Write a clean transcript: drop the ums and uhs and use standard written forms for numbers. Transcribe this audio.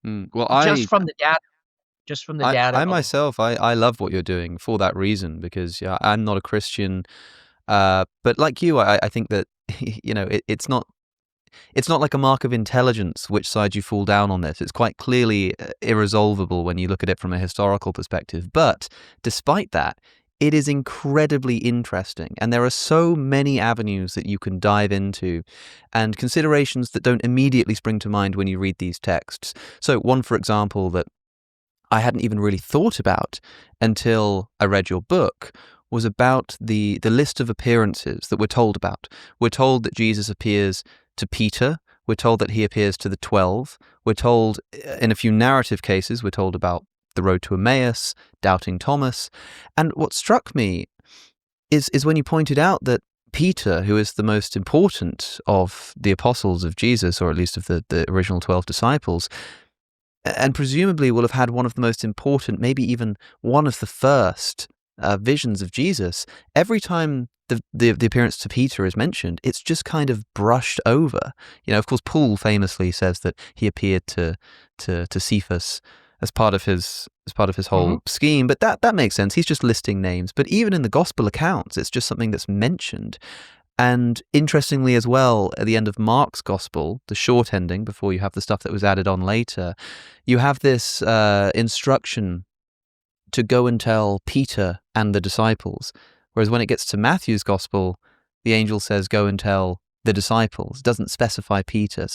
Well, just from the data, just from the data I alone. myself, I love what you're doing for that reason because yeah, I'm not a Christian, but like you, I think that it's not like a mark of intelligence which side you fall down on this. It's quite clearly irresolvable when you look at it from a historical perspective. But despite that, it is incredibly interesting, and there are so many avenues that you can dive into and considerations that don't immediately spring to mind when you read these texts. So, one, for example, that I hadn't even really thought about until I read your book was about the list of appearances that we're told about. We're told that Jesus appears to Peter. We're told that he appears to the 12. We're told, in a few narrative cases, we're told about the road to Emmaus, doubting Thomas. And what struck me is when you pointed out that Peter, who is the most important of the apostles of Jesus, or at least of the original 12 disciples, and presumably will have had one of the most important, maybe even one of the first visions of Jesus. Every time the appearance to Peter is mentioned, it's just kind of brushed over. Of course, Paul famously says that he appeared to Cephas as part of his Hmm. whole scheme, but that makes sense. He's just listing names. But even in the gospel accounts, it's just something that's mentioned. And interestingly as well, at the end of Mark's gospel, the short ending, before you have the stuff that was added on later, you have this instruction to go and tell Peter and the disciples. Whereas when it gets to Matthew's gospel, the angel says, go and tell the disciples. It doesn't specify Peter.